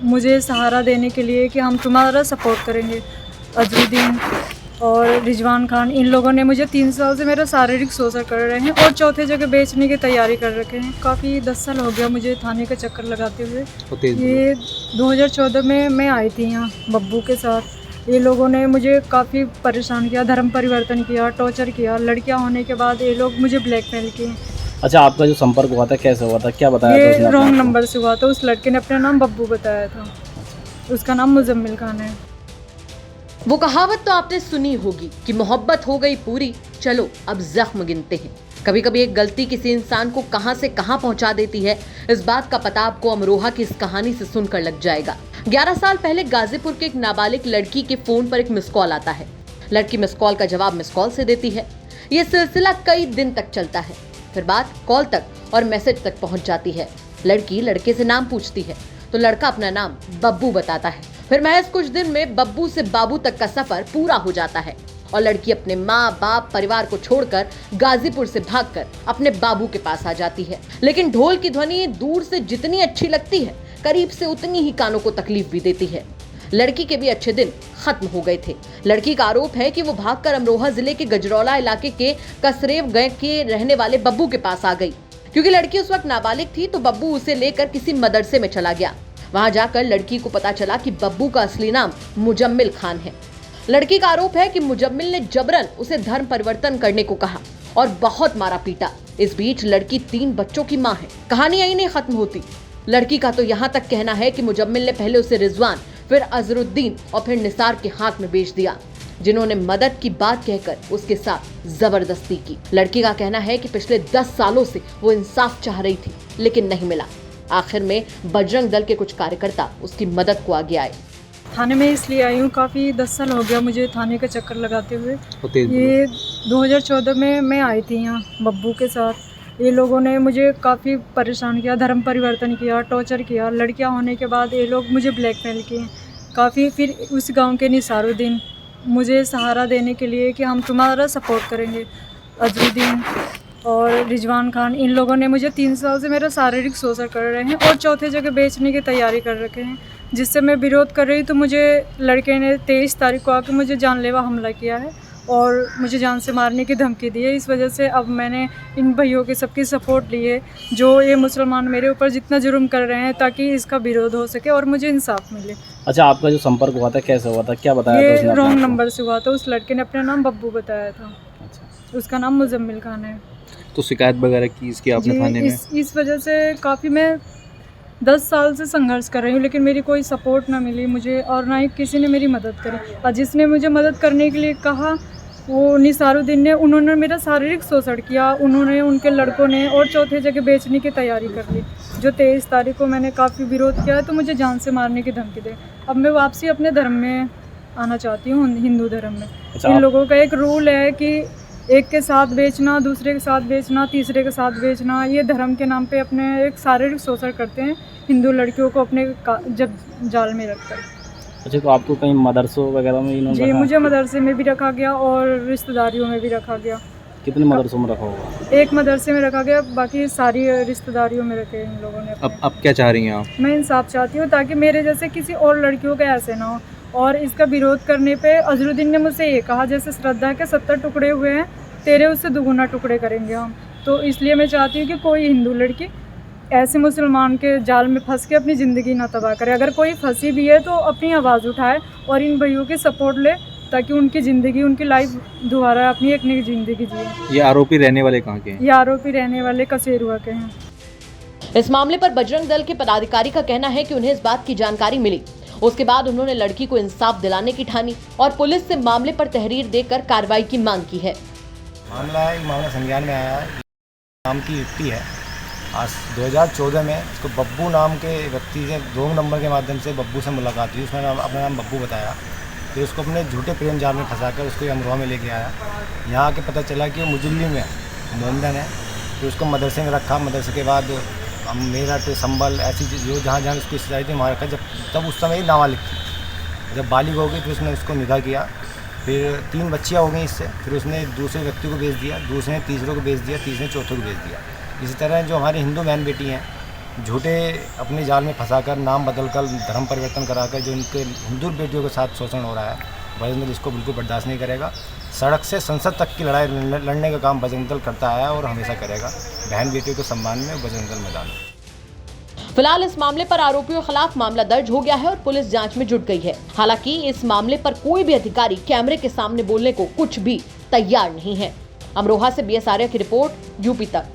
मुझे सहारा देने के लिए कि हम तुम्हारा सपोर्ट करेंगे। अजरुद्दीन और रिजवान खान, इन लोगों ने मुझे 3 साल से मेरा शारीरिक शोषण कर रहे हैं और चौथे जगह बेचने की तैयारी कर रखे हैं। काफ़ी 10 साल हो गया मुझे थाने का चक्कर लगाते हुए। ये 2014 में मैं आई थी यहाँ बब्बू के साथ। ये लोगों ने मुझे काफ़ी परेशान किया, धर्म परिवर्तन किया, टॉर्चर किया। लड़कियाँ होने के बाद ये लोग मुझे ब्लैकमेल किए। अच्छा, आपका जो संपर्क हुआ था कैसे हुआ था, क्या बताया था उसने? ये रॉन्ग नंबर से हुआ था। उस लड़के ने अपना नाम बब्बू बताया था। उसका नाम मुजम्मिल खान है। वो कहावत तो आपने सुनी होगी कि मोहब्बत हो गई पूरी, चलो अब जख्म गिनते हैं। कभी कभी एक गलती किसी इंसान को कहां से कहां पहुंचा देती है, इस बात का पता आपको अमरोहा की इस कहानी से सुनकर लग जाएगा। 11 साल पहले गाजीपुर के एक नाबालिग लड़की के फोन पर एक मिस कॉल आता है। लड़की मिस कॉल का जवाब मिस कॉल से देती है। ये सिलसिला कई दिन तक चलता है। फिर बात कॉल तक और मैसेज तक पहुंच जाती है। लड़की लड़के से नाम पूछती है तो लड़का अपना नाम बब्बू बताता है। फिर महज कुछ दिन में बब्बू से बाबू तक का सफर पूरा हो जाता है और लड़की अपने माँ बाप परिवार को छोड़कर गाजीपुर से भागकर अपने बाबू के पास आ जाती है। लेकिन ढोल की ध्वनि दूर से जितनी अच्छी लगती है, करीब से उतनी ही कानों को तकलीफ भी देती है। लड़की के भी अच्छे दिन खत्म हो गए थे। लड़की का आरोप है कि वो भागकर अमरोहा जिले के गजरौला इलाके के कसरेव गए के रहने वाले बब्बू के पास आ गई। क्योंकि लड़की उस वक्त नाबालिग थी तो बब्बू उसे लेकर किसी मदरसे में चला गया। वहां जाकर लड़की को पता चला कि बब्बू का असली नाम मुजम्मिल खान है। लड़की का आरोप है कि मुजम्मिल ने जबरन उसे धर्म परिवर्तन करने को कहा और बहुत मारा पीटा। इस बीच लड़की 3 बच्चों की मां है। कहानी यही नहीं खत्म होती। लड़की का तो यहाँ तक कहना है कि मुजम्मिल ने पहले उसे रिजवान, फिर अजरुद्दीन और फिर निसार के हाथ में बेच दिया, जिन्होंने मदद की बात कहकर उसके साथ जबरदस्ती की। लड़की का कहना है कि पिछले 10 सालों से वो इंसाफ चाह रही थी लेकिन नहीं मिला। आखिर में बजरंग दल के कुछ कार्यकर्ता उसकी मदद को आगे आए। थाने में इसलिए आई हूँ, काफ़ी 10 साल हो गया मुझे थाने का चक्कर लगाते हुए। ये 2014 में मैं आई थी यहाँ बब्बू के साथ। ये लोगों ने मुझे काफ़ी परेशान किया, धर्म परिवर्तन किया, टॉर्चर किया। लड़कियाँ होने के बाद ये लोग मुझे ब्लैकमेल किए काफ़ी। फिर उस गांव के निसारुद्दीन मुझे सहारा देने के लिए कि हम तुम्हारा सपोर्ट करेंगे। अजरुद्दीन और रिजवान खान, इन लोगों ने मुझे 3 साल से मेरा शारीरिक शोषण कर रहे हैं और चौथे जगह बेचने की तैयारी कर रखे हैं, जिससे मैं विरोध कर रही। तो मुझे लड़के ने 23 तारीख को आकर मुझे जानलेवा हमला किया है और मुझे जान से मारने की धमकी दी है। इस वजह से अब मैंने इन भाइयों की सबकी सपोर्ट ली है, जो ये मुसलमान मेरे ऊपर जितना जुर्म कर रहे हैं, ताकि इसका विरोध हो सके और मुझे इंसाफ मिले। अच्छा, आपका जो संपर्क हुआ था कैसे हुआ था, क्या बताया था उसने? ये रॉन्ग नंबर से हुआ था। उस लड़के ने अपना नाम बब्बू बताया था। अच्छा, उसका नाम मुजम्मिल खान है। तो शिकायत वगैरह की इसकी आपने थाने में? इस वजह से काफ़ी मैं 10 साल से संघर्ष कर रही हूँ, लेकिन मेरी कोई सपोर्ट ना मिली मुझे और ना ही किसी ने मेरी मदद करी। और जिसने मुझे मदद करने के लिए कहा वो निसारुद्दीन ने, उन्होंने मेरा शारीरिक शोषण किया। उन्होंने, उनके लड़कों ने, और चौथे जगह बेचने की तैयारी कर ली। जो 23 तारीख को मैंने काफ़ी विरोध किया है तो मुझे जान से मारने की धमकी दे। अब मैं वापसी अपने धर्म में आना चाहती हूँ, हिंदू धर्म में। इन लोगों का एक रूल है कि एक के साथ बेचना, दूसरे के साथ बेचना, तीसरे के साथ बेचना। ये धर्म के नाम पे अपने एक शारीरिक शोषण करते हैं हिंदू लड़कियों को अपने जब जाल में रखकर। अच्छा, तो आपको कहीं मदरसों वगैरह में इन्होंने जी, मुझे मदरसे में भी रखा गया और रिश्तेदारियों में भी रखा गया। कितने मदरसों में रखा होगा? एक मदरसे में रखा गया, बाकी सारी रिश्तेदारियों में रखे इन लोगों ने। अब क्या चाह रही हैं आप? मैं इंसाफ चाहती हूँ ताकि मेरे जैसे किसी और लड़कियों का ऐसे ना हो। और इसका विरोध करने पे अजरुद्दीन ने मुझसे ये कहा, जैसे श्रद्धा के 70 टुकड़े हुए हैं, तेरे उससे दुगुना टुकड़े करेंगे हम। तो इसलिए मैं चाहती हूँ कि कोई हिंदू लड़की ऐसे मुसलमान के जाल में फंस के अपनी ज़िंदगी ना तबाह करे। अगर कोई फंसी भी है तो अपनी आवाज़ उठाए और इन भाइयों की सपोर्ट ले, ताकि उनकी ज़िंदगी, उनकी लाइफ दोबारा अपनी एक नई ज़िंदगी जिए। ये आरोपी रहने वाले कहाँ के हैं? ये आरोपी रहने वाले कसेरुआ के हैं। इस मामले पर बजरंग दल के पदाधिकारी का कहना है कि उन्हें इस बात की जानकारी मिली, उसके बाद उन्होंने लड़की को इंसाफ दिलाने की ठानी और पुलिस से मामले पर तहरीर देकर कार्रवाई की मांग की है। मामला संज्ञान में आया है। नाम की युक्ति है। आज 2014 में इसको बब्बू नाम के व्यक्ति से 2 नंबर के माध्यम से बब्बू से मुलाकात हुई। उसने अपना नाम बब्बू बताया। फिर उसको अपने झूठे प्रेम जाल में फंसाकर उसको अमरोहा में लेके आया। यहाँ आके पता चला कि वो मुजल्ली में मोमदन है। फिर उसको मदरसे में रखा। मदरसे के बाद मेरठ, संभल, ऐसी जो जहाँ जहाँ उसकी रिश्तेदारी थी वहाँ रखा। तब उस समय नाबालिग थी। जब बालिग हो गई फिर उसने उसको निकाह किया। फिर 3 बच्चियाँ हो गई इससे। फिर उसने दूसरे व्यक्ति को बेच दिया, दूसरे ने तीसरे को बेच दिया, तीसरे ने चौथे को बेच दिया। इसी तरह जो हमारे हिंदू बहन बेटी हैं झूठे अपने जाल में फंसाकर नाम बदलकर धर्म परिवर्तन कराकर जो उनके हिंदू बेटियों के साथ शोषण हो रहा है, बजरंग दल इसको बिल्कुल बर्दाश्त नहीं करेगा। सड़क से संसद तक की लड़ाई लड़ने का काम बजरंग दल करता है और हमेशा करेगा। बहन बेटियों के सम्मान में बजरंग दल मैदान है। फिलहाल इस मामले पर आरोपियों के खिलाफ मामला दर्ज हो गया है और पुलिस जांच में जुट गई है। हालांकि इस मामले पर कोई भी अधिकारी कैमरे के सामने बोलने को कुछ भी तैयार नहीं है। अमरोहा से BS आर्या की रिपोर्ट, यूपी तक।